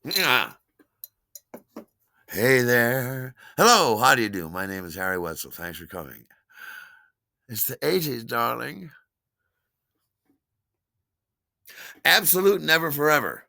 Yeah. Hey there. Hello, how do you do? My name is Harry Wetzel. Thanks for coming. It's the 80s, darling. Absolute never forever.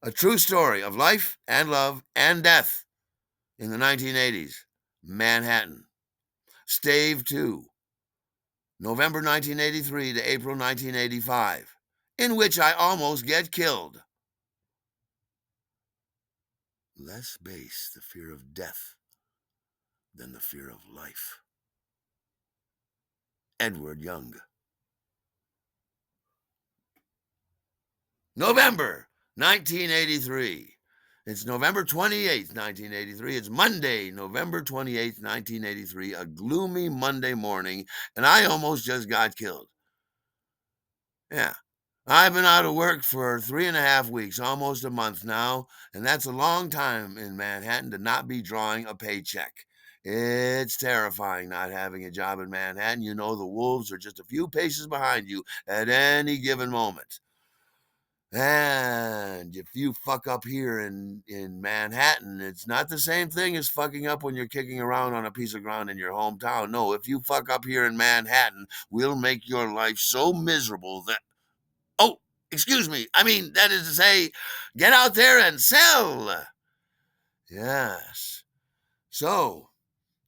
A true story of life and love and death in the 1980s. Manhattan. Stave 2. November 1983 to April 1985. In which I almost get killed. Less base the fear of death than the fear of life. Edward Young. November 1983. It's November 28th, 1983. It's Monday, November 28th, 1983, a gloomy Monday morning, and I almost just got killed. Yeah. I've been out of work for 3.5 weeks, almost a month now, and that's a long time in Manhattan to not be drawing a paycheck. It's terrifying not having a job in Manhattan. You know the wolves are just a few paces behind you at any given moment. And if you fuck up here in Manhattan, it's not the same thing as fucking up when you're kicking around on a piece of ground in your hometown. No, if you fuck up here in Manhattan, we'll make your life so miserable that, oh, excuse me, I mean, that is to say, get out there and sell. Yes. So,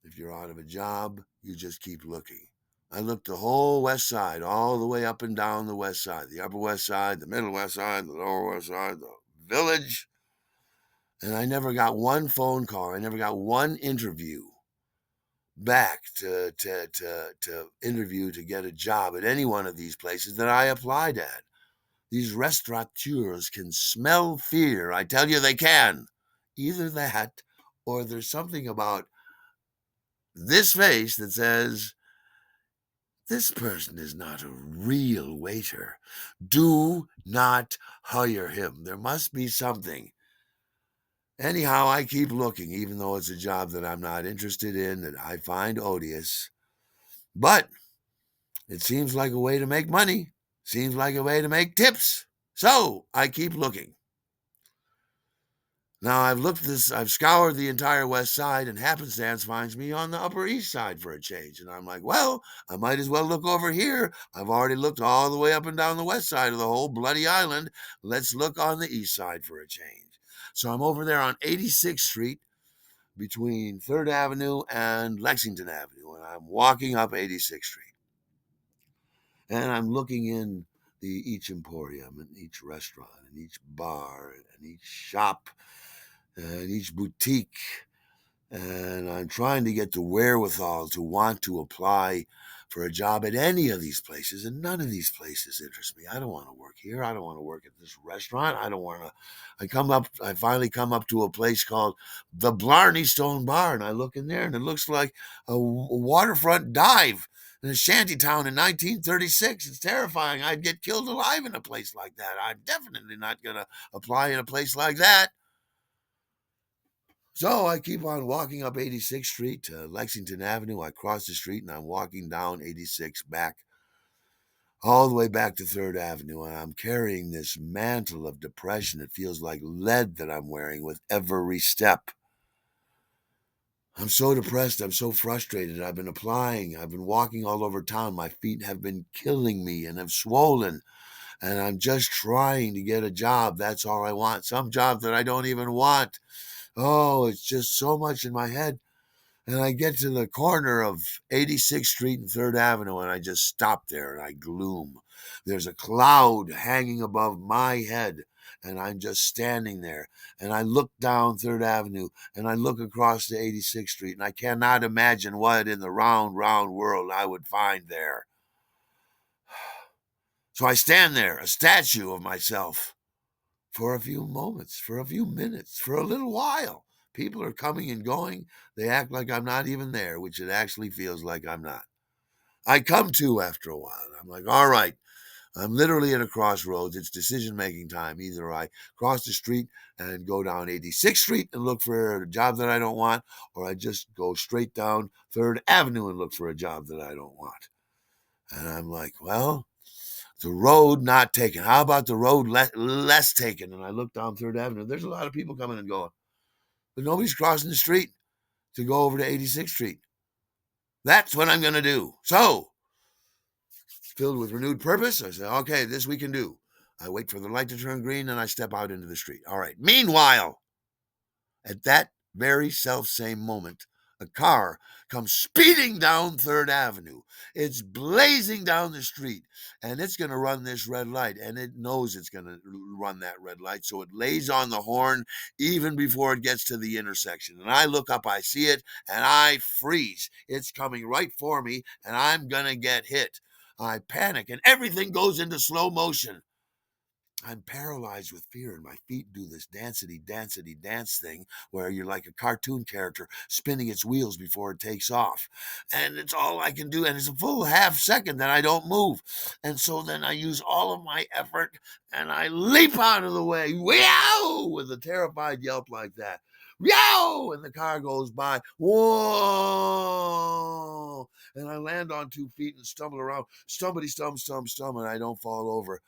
if you're out of a job, you just keep looking. I looked the whole west side, all the way up and down the west side, the upper west side, the middle west side, the lower west side, the village, and I never got one phone call. I never got one interview back to interview to get a job at any one of these places that I applied at. These restaurateurs can smell fear. I tell you, they can. Either that, or there's something about this face that says, this person is not a real waiter. Do not hire him. There must be something. Anyhow, I keep looking, even though it's a job that I'm not interested in, that I find odious. But it seems like a way to make money, seems like a way to make tips. So I keep looking. Now I've scoured the entire west side, and happenstance finds me on the upper east side for a change. And I'm like, well, I might as well look over here. I've already looked all the way up and down the west side of the whole bloody island. Let's look on the east side for a change. So I'm over there on 86th Street between 3rd Avenue and Lexington Avenue, and I'm walking up 86th Street. And I'm looking in each emporium and each restaurant and each bar and each shop and each boutique. And I'm trying to get the wherewithal to want to apply for a job at any of these places. And none of these places interest me. I don't want to work here. I don't want to work at this restaurant. I don't want to. I finally come up to a place called the Blarney Stone Bar. And I look in there and it looks like a waterfront dive in a shanty town in 1936. It's terrifying. I'd get killed alive in a place like that. I'm definitely not going to apply in a place like that. So I keep on walking up 86th Street to Lexington Avenue. I cross the street and I'm walking down 86 back, all the way back to 3rd Avenue. And I'm carrying this mantle of depression. It feels like lead that I'm wearing with every step. I'm so depressed. I'm so frustrated. I've been applying. I've been walking all over town. My feet have been killing me and have swollen. And I'm just trying to get a job. That's all I want. Some job that I don't even want. Oh, it's just so much in my head. And I get to the corner of 86th Street and 3rd Avenue, and I just stop there and I gloom. There's a cloud hanging above my head, and I'm just standing there. And I look down 3rd Avenue, and I look across to 86th Street, and I cannot imagine what in the round, round world I would find there. So I stand there, a statue of myself, for a few moments, for a few minutes, for a little while. People are coming and going. They act like I'm not even there, which it actually feels like I'm not. I come to after a while. I'm like, all right, I'm literally at a crossroads. It's decision making time. Either I cross the street and go down 86th Street and look for a job that I don't want, or I just go straight down 3rd Avenue and look for a job that I don't want. And I'm like, well, The road not taken. How about the road less taken? And I look down Third Avenue. There's a lot of people coming and going, but nobody's crossing the street to go over to 86th Street. That's what I'm going to do. So, filled with renewed purpose, I say, okay, this we can do. I wait for the light to turn green and I step out into the street. All right. Meanwhile, at that very self-same moment, a car comes speeding down Third Avenue. It's blazing down the street, and it's going to run this red light, and it knows it's going to run that red light, so it lays on the horn even before it gets to the intersection. And I look up, I see it, and I freeze. It's coming right for me, and I'm going to get hit. I panic, and everything goes into slow motion. I'm paralyzed with fear, and my feet do this dancity dance thing where you're like a cartoon character spinning its wheels before it takes off. And it's all I can do, and it's a full half second that I don't move. And so then I use all of my effort and I leap out of the way, wow, with a terrified yelp like that. Yow! And the car goes by. Whoa! And I land on 2 feet and stumble around. Stumbity stum, and I don't fall over.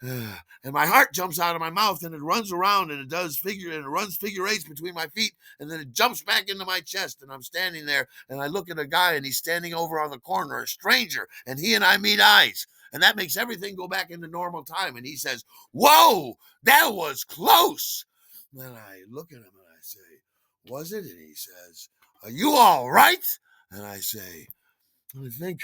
And my heart jumps out of my mouth and it runs around and it runs figure eights between my feet, and then it jumps back into my chest, and I'm standing there and I look at a guy and he's standing over on the corner, a stranger, and he and I meet eyes, and that makes everything go back into normal time. And he says, "Whoa, that was close." And I look at him and I say, "Was it?" And he says, "Are you all right?" And I say, "I think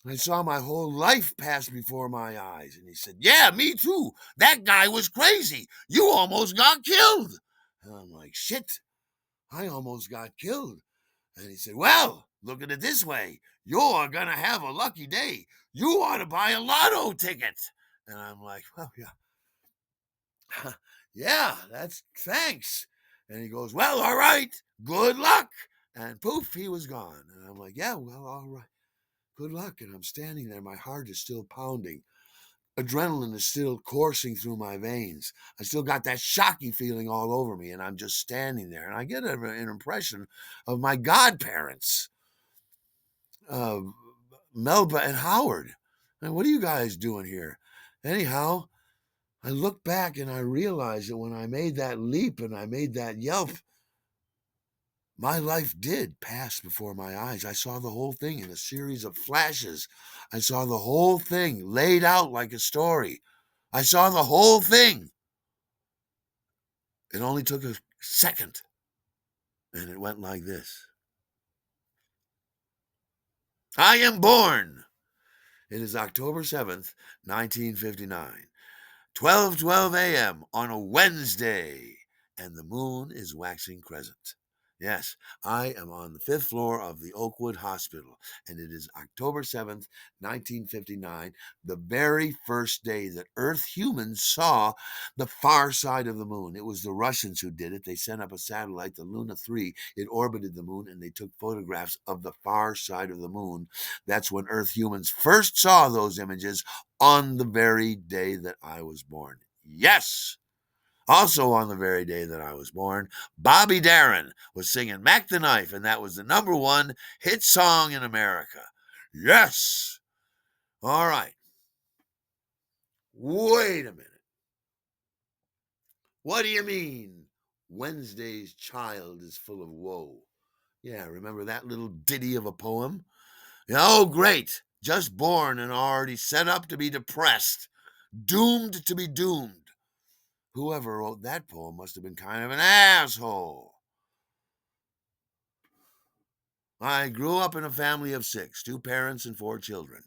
I saw my whole life pass before my eyes." And he said, "Yeah, me too. That guy was crazy. You almost got killed." And I'm like, "Shit, I almost got killed." And he said, "Well, look at it this way. You're going to have a lucky day. You ought to buy a lotto ticket." And I'm like, "Well, yeah, yeah, thanks." And he goes, "Well, all right, good luck." And poof, he was gone. And I'm like, "Yeah, well, all right. Good luck." And I'm standing there. My heart is still pounding. Adrenaline is still coursing through my veins. I still got that shocky feeling all over me. And I'm just standing there. And I get an impression of my godparents, uh, Melba and Howard. And what are you guys doing here? Anyhow, I look back and I realize that when I made that leap and I made that yelp, my life did pass before my eyes. I saw the whole thing in a series of flashes. I saw the whole thing laid out like a story. I saw the whole thing. It only took a second, and it went like this. I am born. It is October 7th, 1959. 12:12 a.m. on a Wednesday, and the moon is waxing crescent. Yes, I am on the 5th floor of the Oakwood Hospital, and it is October 7th, 1959, the very first day that Earth humans saw the far side of the moon. It was the Russians who did it. They sent up a satellite, the Luna 3. It orbited the moon, and they took photographs of the far side of the moon. That's when Earth humans first saw those images, on the very day that I was born. Yes! Also on the very day that I was born, Bobby Darin was singing Mac the Knife, and that was the #1 hit song in America. Yes! All right. Wait a minute. What do you mean, Wednesday's child is full of woe? Yeah, remember that little ditty of a poem? Oh, great. Just born and already set up to be depressed. Doomed to be doomed. Whoever wrote that poem must have been kind of an asshole. I grew up in a family of 6, 2 parents and 4 children.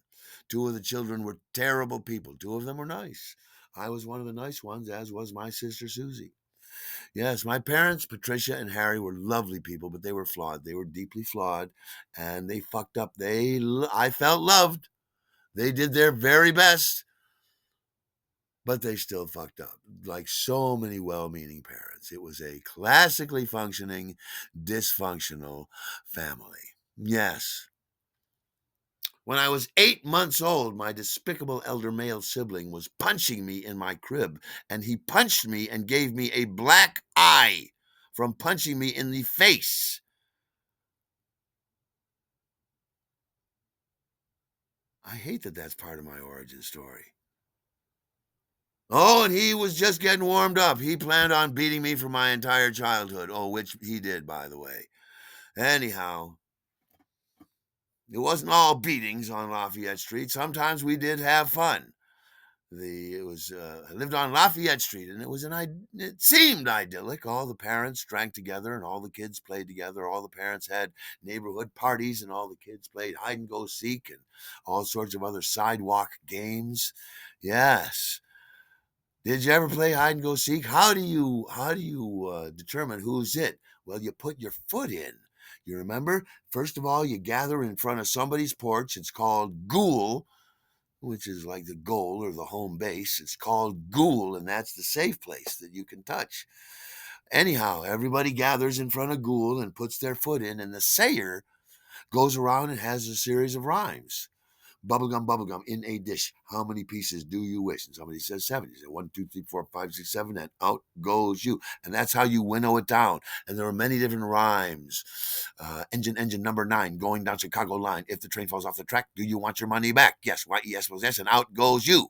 2 of the children were terrible people. 2 of them were nice. I was one of the nice ones, as was my sister Susie. Yes, my parents, Patricia and Harry, were lovely people, but they were flawed. They were deeply flawed, and they fucked up. I felt loved. They did their very best, but they still fucked up, like so many well-meaning parents. It was a classically functioning, dysfunctional family. Yes. When I was 8 months old, my despicable elder male sibling was punching me in my crib, and he punched me and gave me a black eye from punching me in the face. I hate that that's part of my origin story. Oh, and he was just getting warmed up. He planned on beating me for my entire childhood. Oh, which he did, by the way. Anyhow, it wasn't all beatings on Lafayette Street. Sometimes we did have fun. I lived on Lafayette Street, and it seemed idyllic. All the parents drank together, and all the kids played together. All the parents had neighborhood parties, and all the kids played hide and go seek and all sorts of other sidewalk games. Yes. Did you ever play hide and go seek? How do you determine who's it? Well, you put your foot in. You remember? First of all, you gather in front of somebody's porch. It's called ghoul, which is like the goal or the home base. It's called ghoul, and that's the safe place that you can touch. Anyhow, everybody gathers in front of ghoul and puts their foot in, and the sayer goes around and has a series of rhymes. Bubblegum, in a dish. How many pieces do you wish? And somebody says seven. You say 1, 2, 3, 4, 5, 6, 7, and out goes you. And that's how you winnow it down. And there are many different rhymes. Engine number 9, going down Chicago line. If the train falls off the track, do you want your money back? Yes, why? Yes, well, yes, and out goes you.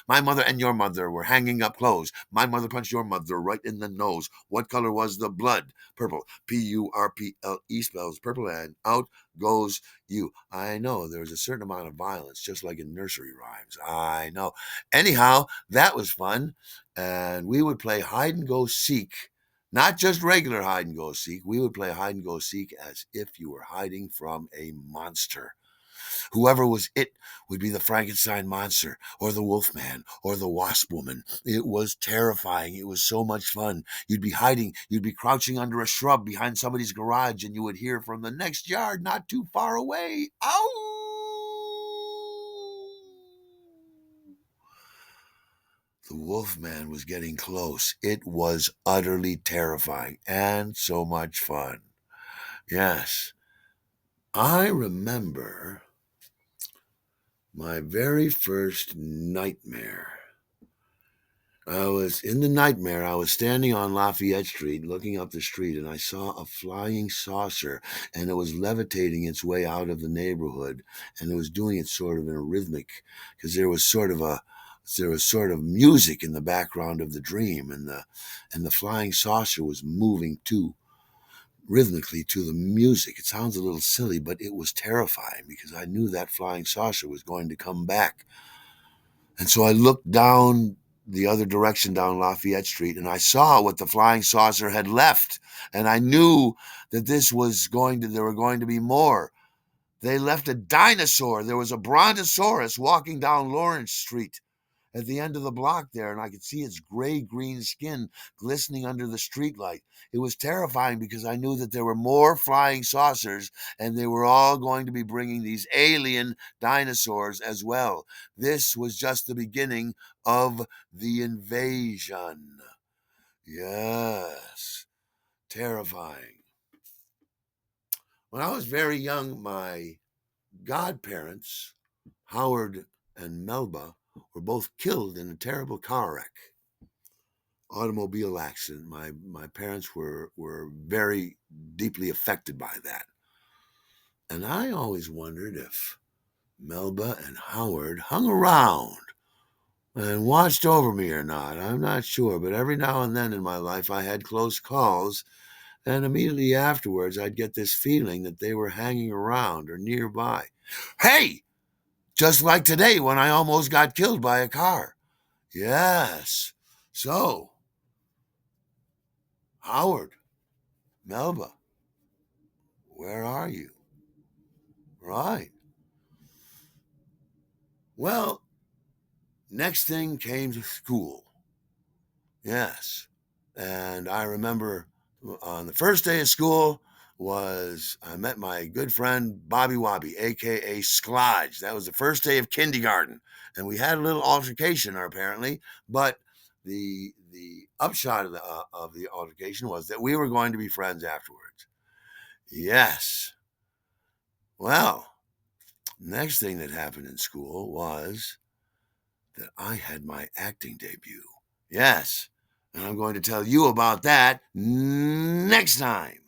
My mother and your mother were hanging up clothes. My mother punched your mother right in the nose. What color was the blood? Purple. Purple spells purple, and out goes you. I know there's a certain amount of violence, just like in nursery rhymes. I know. Anyhow, that was fun. And we would play hide and go seek. Not just regular hide and go seek. We would play hide and go seek as if you were hiding from a monster. Whoever was it would be the Frankenstein monster or the Wolfman or the Wasp Woman. It was terrifying. It was so much fun. You'd be hiding, you'd be crouching under a shrub behind somebody's garage, and you would hear from the next yard not too far away, ow! The Wolfman was getting close. It was utterly terrifying and so much fun. Yes. I remember my very first nightmare. I was in the nightmare. I was standing on Lafayette Street looking up the street, and I saw a flying saucer, and it was levitating its way out of the neighborhood, and it was doing it sort of in a rhythmic, because there was sort of music in the background of the dream, and the flying saucer was moving too rhythmically to the music. It sounds a little silly, but it was terrifying because I knew that flying saucer was going to come back. And so I looked down the other direction down Lafayette Street, and I saw what the flying saucer had left. And I knew that there were going to be more. They left a dinosaur. There was a brontosaurus walking down Lawrence Street at the end of the block there, and I could see its gray-green skin glistening under the streetlight. It was terrifying because I knew that there were more flying saucers, and they were all going to be bringing these alien dinosaurs as well. This was just the beginning of the invasion. Yes, terrifying. When I was very young, my godparents, Howard and Melba, were both killed in a terrible car wreck, automobile accident. My parents were very deeply affected by that. And I always wondered if Melba and Howard hung around and watched over me or not. I'm not sure, but every now and then in my life I had close calls, and immediately afterwards I'd get this feeling that they were hanging around or nearby. Hey! Just like today when I almost got killed by a car. Yes. So, Howard, Melba, where are you? Right. Well, next thing came to school. Yes. And I remember on the first day of school I met my good friend Bobby Wobby, aka Sklodge. That was the first day of kindergarten. And we had a little altercation apparently, but the upshot of the altercation was that we were going to be friends afterwards. Yes. Well, next thing that happened in school was that I had my acting debut. Yes. And I'm going to tell you about that next time.